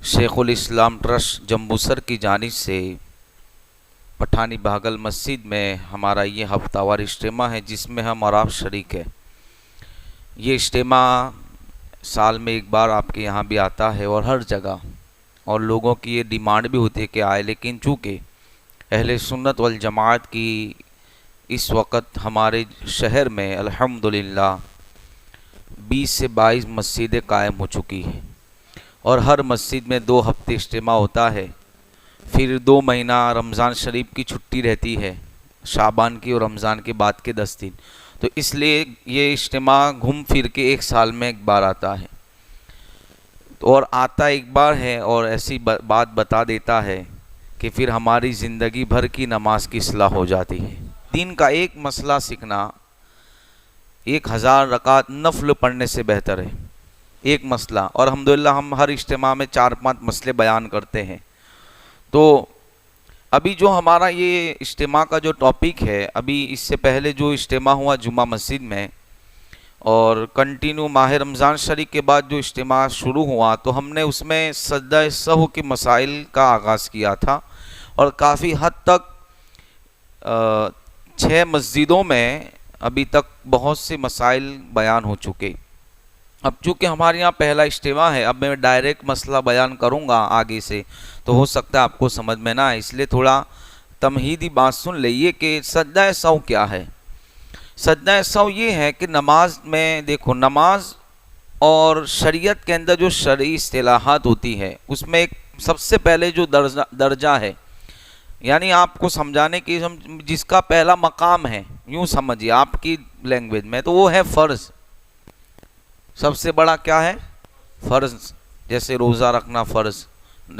شیخ الاسلام ٹرسٹ جمبوسر کی جانب سے پٹھانی بھاگل مسجد میں ہمارا یہ ہفتہ وار اجتماع ہے جس میں ہم اور آپ شریک ہیں۔ یہ اجتماع سال میں ایک بار آپ کے یہاں بھی آتا ہے اور ہر جگہ، اور لوگوں کی یہ ڈیمانڈ بھی ہوتی ہے کہ آئے، لیکن چونکہ اہل سنت والجماعت کی اس وقت ہمارے شہر میں الحمدللہ 20 سے 22 مسجدیں قائم ہو چکی ہیں، اور ہر مسجد میں 2 ہفتے اجتماع ہوتا ہے۔ پھر 2 مہینہ رمضان شریف کی چھٹی رہتی ہے، شعبان کی اور رمضان کے بعد کے 10 دن، تو اس لیے یہ اجتماع گھوم پھر کے ایک سال میں ایک بار آتا ہے، اور آتا ایک بار ہے اور ایسی بات بتا دیتا ہے کہ پھر ہماری زندگی بھر کی نماز کی اصلاح ہو جاتی ہے۔ دین کا ایک مسئلہ سیکھنا 1000 رکعت نفل پڑھنے سے بہتر ہے، ایک مسئلہ، اور الحمدللہ ہم ہر اجتماع میں 4-5 مسئلے بیان کرتے ہیں۔ تو ابھی جو ہمارا یہ اجتماع کا جو ٹاپک ہے، ابھی اس سے پہلے جو اجتماع ہوا جمعہ مسجد میں، اور کنٹینیو ماہ رمضان شریف کے بعد جو اجتماع شروع ہوا، تو ہم نے اس میں سجدہ سہو کے مسائل کا آغاز کیا تھا، اور کافی حد تک 6 مسجدوں میں ابھی تک بہت سے مسائل بیان ہو چکے۔ اب چونکہ ہمارے یہاں پہلا اجتماع ہے، اب میں ڈائریکٹ مسئلہ بیان کروں گا آگے سے، تو ہو سکتا ہے آپ کو سمجھ میں نہ آئے، اس لیے تھوڑا تمہیدی بات سن لئیے کہ سجدہ سہو کیا ہے۔ سجدہ سہو یہ ہے کہ نماز میں دیکھو، نماز اور شریعت کے اندر جو شرعی اصطلاحات ہوتی ہے، اس میں ایک سب سے پہلے جو درجہ ہے، یعنی آپ کو سمجھانے کی جس کا پہلا مقام ہے، یوں سمجھیے آپ کی لینگویج میں، تو وہ ہے فرض۔ سب سے بڑا کیا ہے؟ فرض۔ جیسے روزہ رکھنا فرض،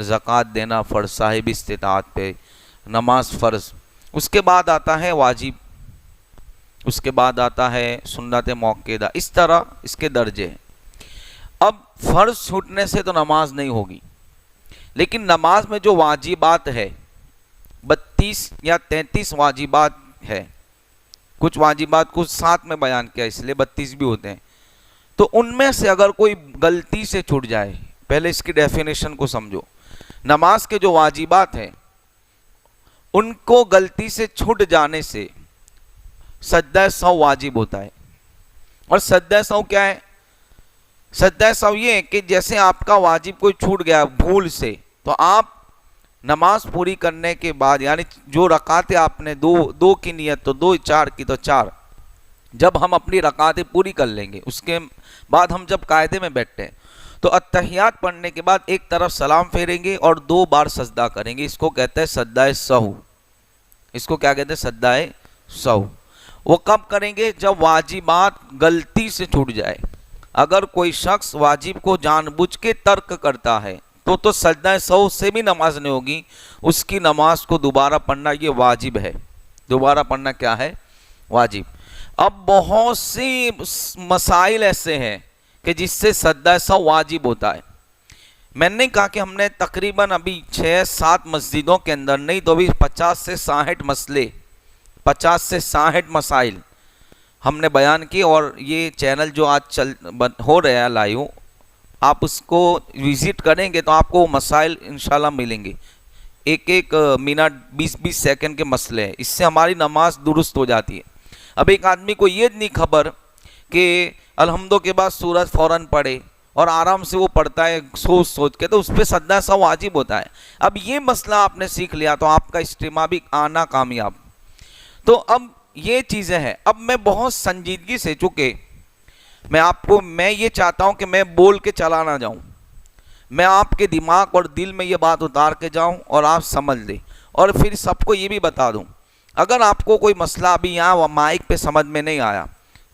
زکوٰۃ دینا فرض صاحب استطاعت پہ، نماز فرض۔ اس کے بعد آتا ہے واجب، اس کے بعد آتا ہے سنت موقدہ، اس طرح اس کے درجے ہیں۔ اب فرض چھوٹنے سے تو نماز نہیں ہوگی، لیکن نماز میں جو واجبات ہے 32 یا 33 واجبات ہے، کچھ واجبات کچھ ساتھ میں بیان کیا اس لیے 32 بھی ہوتے ہیں، تو ان میں سے اگر کوئی غلطی سے چھوٹ جائے، پہلے اس کی ڈیفینیشن کو سمجھو، نماز کے جو واجبات ہیں ان کو غلطی سے چھوٹ جانے سے سجدہ سہو واجب ہوتا ہے۔ اور سجدہ سہو کیا ہے؟ سجدہ سہو یہ ہے کہ جیسے آپ کا واجب کوئی چھوٹ گیا بھول سے، تو آپ نماز پوری کرنے کے بعد، یعنی جو رکعتیں آپ نے 2 کی نیت تو 2، 4 کی تو 4، جب ہم اپنی رکعتیں پوری کر لیں گے، اس کے بعد ہم جب قاعدے میں بیٹھتے ہیں تو اتحیات پڑھنے کے بعد ایک طرف سلام پھیریں گے اور 2 بار سجدہ کریں گے، اس کو کہتے ہیں سجدہ سہو۔ اس کو کیا کہتے ہیں؟ سجدہ سہو۔ وہ کب کریں گے؟ جب واجبات غلطی سے چھوٹ جائے۔ اگر کوئی شخص واجب کو جان بوجھ کے ترک کرتا ہے تو سجدہ سہو سے بھی نماز نہیں ہوگی، اس کی نماز کو دوبارہ پڑھنا یہ واجب ہے۔ دوبارہ پڑھنا کیا ہے؟ واجب۔ اب بہت سی مسائل ایسے ہیں کہ جس سے سجدہ سہو واجب ہوتا ہے۔ میں نے کہا کہ ہم نے تقریباً ابھی 6-7 مسجدوں کے اندر، نہیں تو ابھی 50 سے 60 مسئلے، 50 سے 60 مسائل ہم نے بیان کی، اور یہ چینل جو آج ہو رہا ہے لائیو، آپ اس کو وزٹ کریں گے تو آپ کو مسائل انشاءاللہ ملیں گے، ایک منٹ 20 سیکنڈ کے مسئلے ہیں، اس سے ہماری نماز درست ہو جاتی ہے۔ اب ایک آدمی کو یہ نہیں خبر کہ الحمدو کے بعد سورت فوراً پڑھے، اور آرام سے وہ پڑھتا ہے سوچ کے، تو اس پہ سجدہ سہو واجب ہوتا ہے۔ اب یہ مسئلہ آپ نے سیکھ لیا تو آپ کا اجتماع بھی آنا کامیاب۔ تو اب یہ چیزیں ہیں، اب میں بہت سنجیدگی سے، چونکہ میں یہ چاہتا ہوں کہ میں بول کے چلا نہ جاؤں، میں آپ کے دماغ اور دل میں یہ بات اتار کے جاؤں اور آپ سمجھ لیں، اور پھر سب کو یہ بھی بتا دوں، اگر آپ کو کوئی مسئلہ ابھی یہاں مائک پہ سمجھ میں نہیں آیا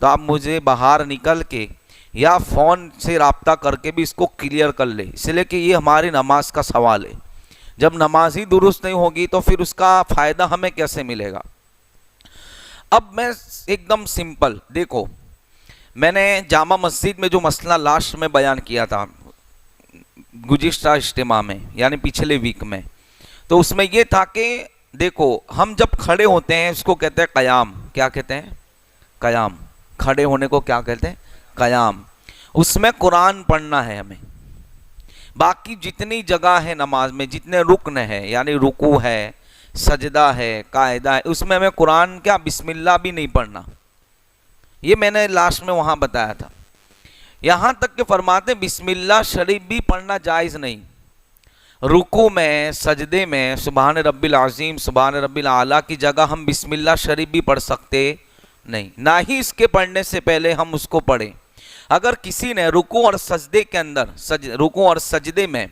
تو آپ مجھے باہر نکل کے یا فون سے رابطہ کر کے بھی اس کو کلیئر کر لیں، اس لیے کہ یہ ہماری نماز کا سوال ہے۔ جب نماز ہی درست نہیں ہوگی تو پھر اس کا فائدہ ہمیں کیسے ملے گا؟ اب میں ایک دم سمپل، دیکھو، میں نے جامع مسجد میں جو مسئلہ لاسٹ میں بیان کیا تھا گزشتہ اجتماع میں، یعنی پچھلے ویک میں، تو اس میں یہ تھا کہ دیکھو، ہم جب کھڑے ہوتے ہیں اس کو کہتے ہیں قیام۔ کیا کہتے ہیں؟ قیام۔ کھڑے ہونے کو کیا کہتے ہیں؟ قیام۔ اس میں قرآن پڑھنا ہے ہمیں۔ باقی جتنی جگہ ہے نماز میں، جتنے رکن ہے، یعنی رکوع ہے، سجدہ ہے، قاعدہ ہے، اس میں ہمیں قرآن کیا بسم اللہ بھی نہیں پڑھنا. یہ میں نے لاسٹ میں وہاں بتایا تھا. یہاں تک کہ فرماتے ہیں بسم اللہ شریف بھی پڑھنا جائز نہیں. رکوع میں، سجدے میں سبحان رب العظیم سبحان رب الاعلیٰ کی جگہ ہم بسم اللہ شریف بھی پڑھ سکتے نہیں، نہ ہی اس کے پڑھنے سے پہلے ہم اس کو پڑھیں. اگر کسی نے رکوع اور سجدے کے اندر رکوع اور سجدے میں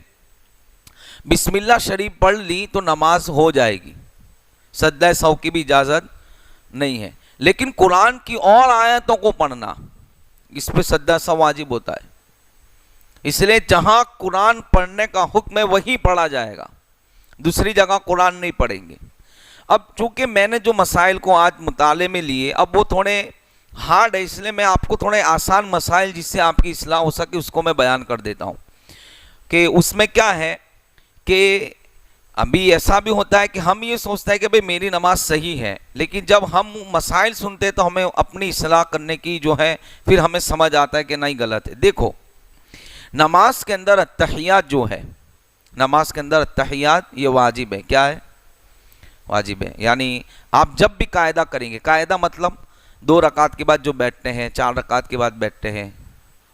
بسم اللہ شریف پڑھ لی تو نماز ہو جائے گی، سجدہ سہو کی بھی اجازت نہیں ہے. لیکن قرآن کی اور آیتوں کو پڑھنا، اس پہ سجدہ سہو واجب ہوتا ہے. اس لیے جہاں قرآن پڑھنے کا حکم ہے وہی پڑھا جائے گا، دوسری جگہ قرآن نہیں پڑھیں گے. اب چونکہ میں نے جو مسائل کو آج مطالعے میں لیے اب وہ تھوڑے ہارڈ ہے، اس لیے میں آپ کو تھوڑے آسان مسائل جس سے آپ کی اصلاح ہو سکے اس کو میں بیان کر دیتا ہوں. کہ اس میں کیا ہے کہ ابھی ایسا بھی ہوتا ہے کہ ہم یہ سوچتے ہیں کہ بھئی میری نماز صحیح ہے، لیکن جب ہم مسائل سنتے ہیں تو ہمیں اپنی اصلاح کرنے کی جو ہے پھر ہمیں سمجھ آتا ہے کہ نہیں غلط ہے. دیکھو نماز کے اندر التحیات جو ہے، نماز کے اندر التحیات یہ واجب ہے. کیا ہے؟ واجب ہے. یعنی آپ جب بھی قاعدہ کریں گے، قاعدہ مطلب 2 رکعت کے بعد جو بیٹھتے ہیں، 4 رکعت کے بعد بیٹھتے ہیں،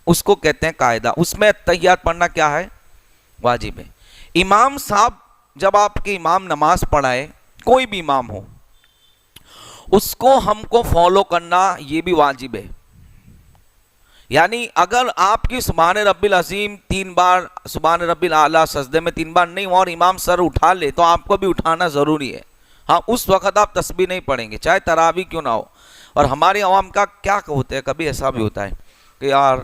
اس کو کہتے ہیں قاعدہ. اس میں التحیات پڑھنا کیا ہے؟ واجب ہے. امام صاحب جب آپ کے امام نماز پڑھائے، کوئی بھی امام ہو، اس کو ہم کو فالو کرنا یہ بھی واجب ہے. یعنی اگر آپ کی سبحان رب العظیم 3 بار، سبحان رب الاعلیٰ سجدے میں 3 بار نہیں ہوا اور امام سر اٹھا لے تو آپ کو بھی اٹھانا ضروری ہے. ہاں اس وقت آپ تسبیح نہیں پڑھیں گے چاہے تراویح کیوں نہ ہو. اور ہمارے عوام کا کیا ہوتا ہے، کبھی ایسا بھی ہوتا ہے کہ یار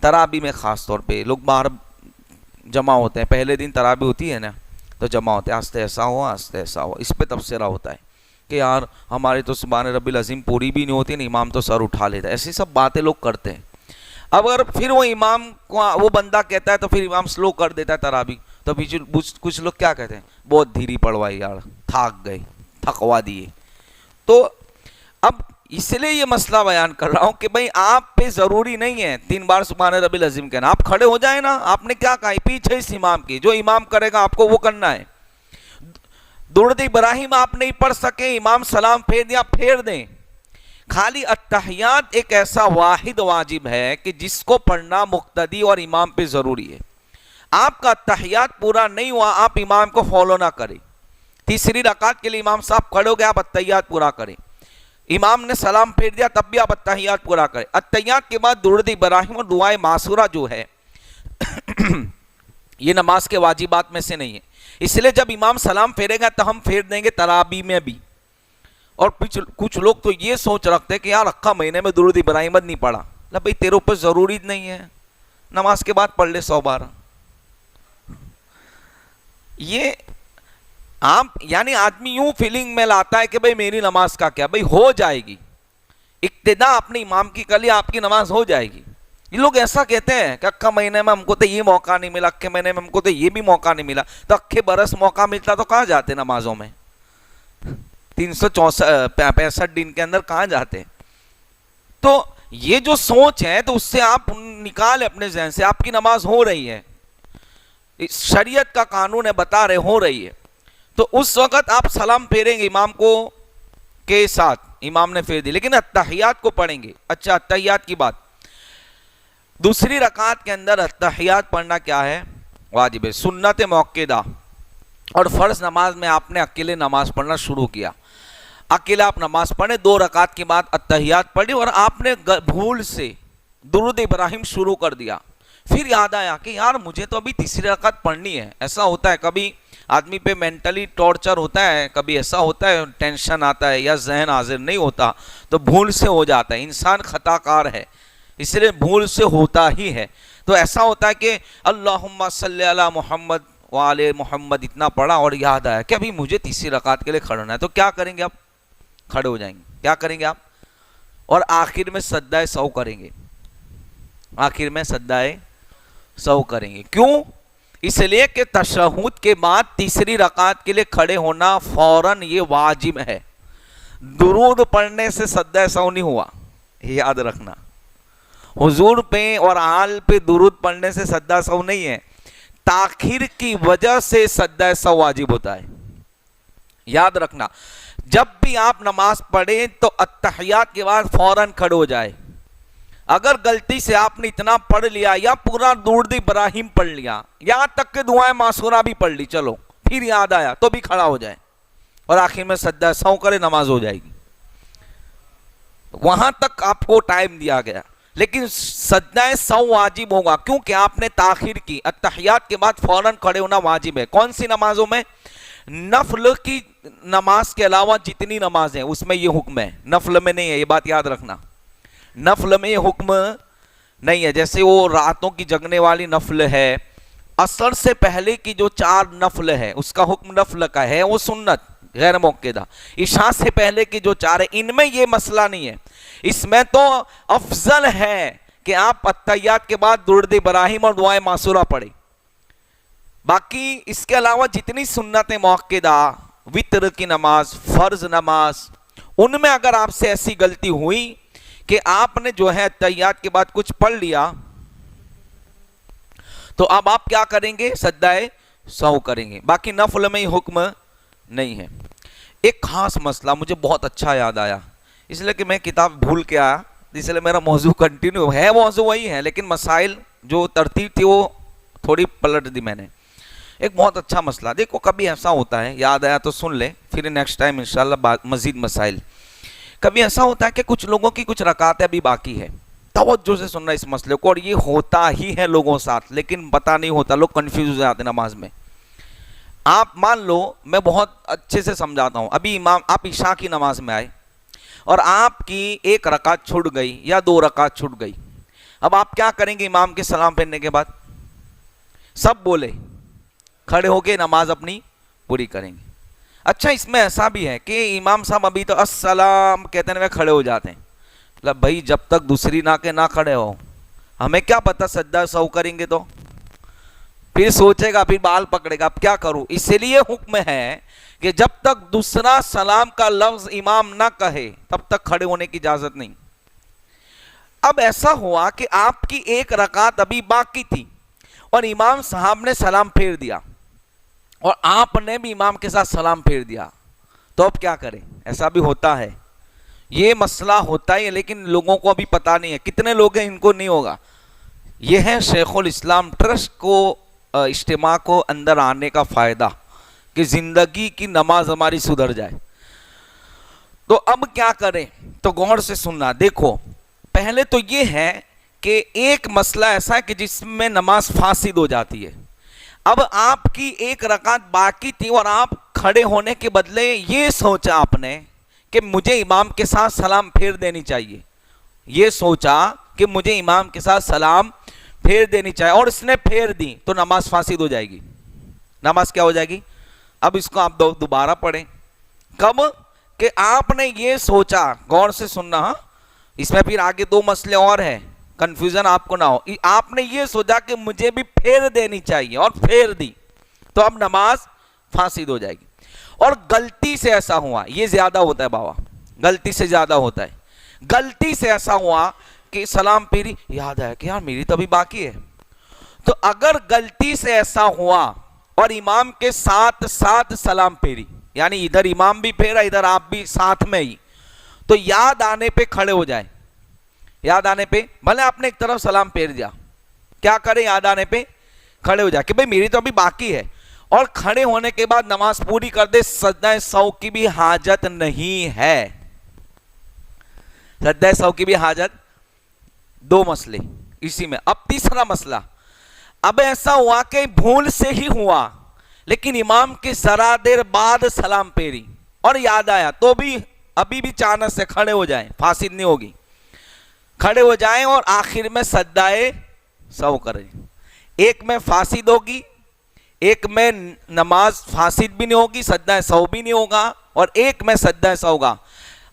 تراویح میں خاص طور پہ لوگ باہر جمع ہوتے ہیں، پہلے دن تراویح ہوتی ہے نا تو جمع ہوتے ہیں، آستے ایسا ہوا آستے ایسا ہوا. اس پہ تبصرہ ہوتا ہے کہ یار ہمارے تو سبحان رب العظیم پوری بھی نہیں ہوتی نا، امام تو سر اٹھا لیتا ہے. ایسی سب باتیں لوگ کرتے ہیں. اب اگر پھر وہ امام کو وہ بندہ کہتا ہے تو پھر امام سلو کر دیتا ہے تراویح، تو کچھ لوگ کیا کہتے ہیں، بہت دھیری پڑھوائی یار، تھک گئے، تھکوا دیے. تو اب اس لیے یہ مسئلہ بیان کر رہا ہوں کہ بھئی آپ پہ ضروری نہیں ہے 3 بار سبحان رب العظیم کہنا. آپ کھڑے ہو جائیں نا، آپ نے کیا کہا پیچھے اس امام کی، جو امام کرے گا آپ کو وہ کرنا ہے. درود ابراہیم آپ نہیں پڑھ سکے، امام سلام پھیر دیا، پھیر دیں. خالی التحیات ایک ایسا واحد واجب ہے کہ جس کو پڑھنا مقتدی اور امام پہ ضروری ہے. آپ کا التحیات پورا نہیں ہوا، آپ امام کو فالو نہ کریں. 3 رکعت کے لیے امام صاحب کھڑے ہو گئے، آپ التحیات پورا کریں. امام نے سلام پھیر دیا تب بھی آپ التحیات پورا کریں. التحیات کے بعد درود ابراہیم اور دعائے معصورہ جو ہے یہ نماز کے واجبات میں سے نہیں ہے. اس لیے جب امام سلام پھیرے گا تو ہم پھیر دیں گے تراویح میں بھی. اور کچھ لوگ تو یہ سوچ رکھتے ہیں کہ یار رکھا مہینے میں درود ابراہیم نہیں پڑھا. بھائی تیرے اوپر ضروری نہیں ہے، نماز کے بعد پڑھ لے 100 بار. یہ آپ یعنی آدمی یوں فیلنگ میں لاتا ہے کہ بھئی میری نماز کا کیا، بھئی ہو جائے گی. اقتدا اپنے امام کی کر لی، آپ کی نماز ہو جائے گی. یہ لوگ ایسا کہتے ہیں کہ اکھا مہینے میں ہم کو تو یہ موقع نہیں ملا، اکھے مہینے میں ہم کو تو یہ بھی موقع نہیں ملا. تو اکھے برس موقع ملتا تو کہاں جاتے نمازوں میں؟ 365 دن کے اندر کہاں جاتے؟ تو یہ جو سوچ ہے تو اس سے آپ نکالیں اپنے ذہن سے. آپ کی نماز ہو رہی ہے، شریعت کا قانون ہے، بتا رہے ہو رہی ہے. تو اس وقت آپ سلام پھیریں گے امام کو کے ساتھ، امام نے پھیر دی، لیکن التحیات کو پڑھیں گے. اچھا التحیات کی بات، 2 رکعت کے اندر التحیات پڑھنا کیا ہے؟ واجب ہے. سنت موقدہ اور فرض نماز میں آپ نے اکیلے نماز پڑھنا شروع کیا، اکیلے آپ نماز پڑھیں، 2 رکعت کے بعد التحیات پڑھی اور آپ نے بھول سے درود ابراہیم شروع کر دیا. پھر یاد آیا کہ یار مجھے تو ابھی 3 رکعت پڑھنی ہے. ایسا ہوتا ہے کبھی آدمی پہ مینٹلی ٹارچر ہوتا ہے، کبھی ایسا ہوتا ہے ٹینشن آتا ہے یا ذہن حاضر نہیں ہوتا تو بھول سے ہو جاتا ہے. انسان خطا کار ہے، اس لیے بھول سے ہوتا ہی ہے. تو ایسا ہوتا ہے کہ اللہم صلی علی محمد وعلی محمد اتنا پڑھا اور یاد آیا کہ ابھی مجھے 3 رکعت کے لیے کھڑا ہونا ہے. تو کیا کریں گے آپ؟ کھڑے ہو جائیں گے. کیا کریں گے آپ؟ اور آخر میں سجدہ سہو کریں گے. آخر میں سجدہ سہو کریں گے. کیوں؟ اس لیے کہ تشہد کے بعد 3 رکعت کے لیے کھڑے ہونا فوراً یہ واجب ہے. درود پڑھنے سے سجدہ سہو نہیں ہوا، یاد رکھنا. حضور پہ اور آل پہ درود پڑھنے سے سجدہ سہو نہیں ہے. تاخیر کی وجہ سے سجدہ سہو واجب ہوتا ہے. یاد رکھنا جب بھی آپ نماز پڑھیں تو اتحیات کے بعد فوراً کھڑے ہو جائے. اگر غلطی سے آپ نے اتنا پڑھ لیا یا پورا درود ابراہیم پڑھ لیا یہاں تک کہ دعائیں معصورہ بھی پڑھ لی, چلو پھر یاد آیا تو بھی کھڑا ہو جائے اور آخر میں سجدہ سہو کرے, نماز ہو جائے گی. وہاں تک آپ کو ٹائم دیا گیا, لیکن سجدہ سہو واجب ہوگا کیونکہ آپ نے تاخیر کی. اتحیات کے بعد فوراً کھڑے ہونا واجب ہے. کون سی نمازوں میں؟ نفل کی نماز کے علاوہ جتنی نماز ہیں اس میں یہ حکم ہے, نفل میں نہیں ہے, یہ بات یاد رکھنا. نفل میں یہ حکم نہیں ہے. جیسے وہ راتوں کی جگنے والی نفل ہے, عصر سے پہلے کی جو 4 نفل ہے اس کا حکم نفل کا ہے, وہ سنت غیر موقعہ. عشاء سے پہلے کی جو 4 ہے ان میں یہ مسئلہ نہیں ہے. اس میں تو افضل ہے کہ آپ اتحیات کے بعد درود ابراہیم اور دعائیں معصورہ پڑھیں. باقی اس کے علاوہ جتنی سنتیں موقعہ, وتر کی نماز, فرض نماز, ان میں اگر آپ سے ایسی غلطی ہوئی کہ آپ نے جو ہے اتحیات کے بعد کچھ پڑھ لیا تو اب آپ کیا کریں گے؟ سجدہ سہو کریں گے. باقی نفل میں یہ حکم نہیں ہے. ایک خاص مسئلہ مجھے بہت اچھا یاد آیا, اس لیے کہ میں کتاب بھول کے آیا, اس لیے میرا موضوع کنٹینیو ہے. موضوع وہی ہے لیکن مسائل جو ترتیب تھی وہ تھوڑی پلٹ دی میں نے. ایک بہت اچھا مسئلہ, دیکھو کبھی ایسا ہوتا ہے, یاد آیا تو سن لے, پھر نیکسٹ ٹائم انشاءاللہ مزید مسائل. کبھی ایسا ہوتا ہے کہ کچھ لوگوں کی کچھ رکعتیں ابھی باقی ہے, توجہ سے سننا اس مسئلے کو, اور یہ ہوتا ہی ہے لوگوں ساتھ لیکن پتہ نہیں ہوتا, لوگ کنفیوز ہو جاتے نماز میں. آپ مان لو, میں بہت اچھے سے سمجھاتا ہوں, ابھی امام آپ عشاء کی نماز میں آئے اور آپ کی 1 رکعت چھوٹ گئی یا 2 رکعت چھوٹ گئی. اب آپ کیا کریں گے؟ امام کے سلام پھیرنے کے بعد سب بولے کھڑے ہو کے نماز اپنی پوری کریں گے. اچھا اس میں ایسا بھی ہے کہ امام صاحب ابھی تو السلام کہتے ہیں کھڑے ہو جاتے ہیں. مطلب بھائی جب تک دوسری نہ کھڑے ہو, ہمیں کیا پتہ سجدہ سہو کریں گے تو پھر سوچے گا, پھر بال پکڑے گا اب کیا کروں. اسی لیے حکم ہے کہ جب تک دوسرا سلام کا لفظ امام نہ کہے تب تک کھڑے ہونے کی اجازت نہیں. اب ایسا ہوا کہ آپ کی 1 رکعت ابھی باقی تھی اور امام صاحب نے سلام پھیر دیا اور آپ نے بھی امام کے ساتھ سلام پھیر دیا, تو اب کیا کریں؟ ایسا بھی ہوتا ہے, یہ مسئلہ ہوتا ہے لیکن لوگوں کو ابھی پتہ نہیں ہے. کتنے لوگ ہیں ان کو نہیں ہوگا. یہ ہے شیخ الاسلام ٹرسٹ کو اجتماع کو اندر آنے کا فائدہ کہ زندگی کی نماز ہماری سدھر جائے. تو اب کیا کریں؟ تو غور سے سننا. دیکھو پہلے تو یہ ہے کہ ایک مسئلہ ایسا ہے کہ جس میں نماز فاسد ہو جاتی ہے. اب آپ کی 1 رکعت باقی تھی اور آپ کھڑے ہونے کے بدلے یہ سوچا آپ نے کہ مجھے امام کے ساتھ سلام پھیر دینی چاہیے, یہ سوچا کہ مجھے امام کے ساتھ سلام پھیر دینی چاہیے اور اس نے پھیر دی تو نماز فاسد ہو جائے گی. نماز کیا ہو جائے گی؟ اب اس کو آپ دوبارہ پڑھیں. کب کہ آپ نے یہ سوچا, غور سے سننا, ہاں اس میں پھر آگے 2 مسئلے اور ہیں, کنفیوژن آپ کو نہ ہو. آپ نے یہ سوچا کہ مجھے بھی پھیر دینی چاہیے اور پھیر دی تو اب نماز فاسد ہو جائے گی. اور غلطی سے ایسا ہوا, یہ زیادہ ہوتا ہے بابا, غلطی سے زیادہ ہوتا ہے. غلطی سے ایسا ہوا کہ سلام پھیری, یاد آیا کہ یار میری تو ابھی باقی ہے. تو اگر غلطی سے ایسا ہوا اور امام کے ساتھ ساتھ سلام پھیری, یعنی ادھر امام بھی پھیرا ادھر آپ بھی ساتھ میں ہی, تو یاد آنے پہ کھڑے ہو جائیں. یاد آنے پہ بھلے آپ نے ایک طرف سلام پھیر دیا, کیا کریں؟ یاد آنے پہ کھڑے ہو جائے کہ بھئی میری تو ابھی باقی ہے, اور کھڑے ہونے کے بعد نماز پوری کر دے. سجدہ سہو کی بھی حاجت نہیں ہے, سجدہ سہو کی بھی حاجت. 2 مسئلے اسی میں. اب تیسرا مسئلہ, اب ایسا ہوا کہ بھول سے ہی ہوا لیکن امام کے ذرا دیر بعد سلام پھیری اور یاد آیا, تو بھی ابھی بھی چانس سے کھڑے ہو جائیں, فاسد نہیں ہوگی. کھڑے ہو جائیں اور آخر میں سجدہ سہو کریں. ایک میں فاسد ہوگی, ایک میں نماز فاسد بھی نہیں ہوگی, سجدہ سہو بھی نہیں ہوگا, اور ایک میں سجدہ سہو ہوگا.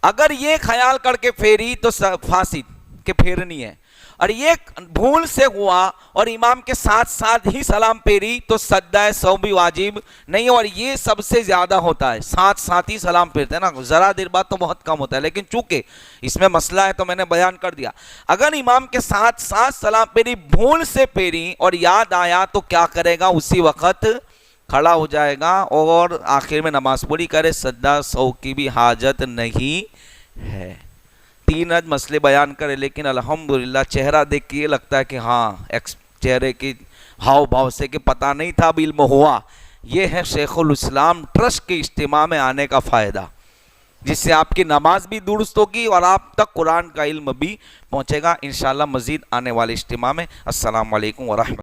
اگر یہ خیال کر کے پھیری تو فاسد کہ پھیرنی ہے, اور یہ بھول سے ہوا اور امام کے ساتھ ساتھ ہی سلام پھیری تو سجدہ سہو بھی واجب نہیں، اور یہ سب سے زیادہ ہوتا ہے، ساتھ ساتھ ہی سلام پھیرتے ہیں نا، ذرا دیر بعد تو بہت کم ہوتا ہے، لیکن چونکہ اس میں مسئلہ ہے تو میں نے بیان کر دیا۔ اگر امام کے ساتھ ساتھ سلام پھیری، بھول سے پھیری اور یاد آیا تو کیا کرے گا؟ اسی وقت کھڑا ہو جائے گا اور آخر میں نماز پوری کرے، سجدہ سہو کی بھی حاجت نہیں ہے۔ تین مسئلے بیان کرے، لیکن الحمدللہ چہرہ دیکھ کے یہ لگتا ہے کہ ہاں چہرے کی ہاؤ بھاؤ سے کہ پتہ نہیں تھا اب علم ہوا۔ یہ ہے شیخ الاسلام ٹرسٹ کے اجتماع میں آنے کا فائدہ، جس سے آپ کی نماز بھی درست ہوگی اور آپ تک قرآن کا علم بھی پہنچے گا انشاءاللہ مزید آنے والے اجتماع میں۔ السلام علیکم ورحمۃ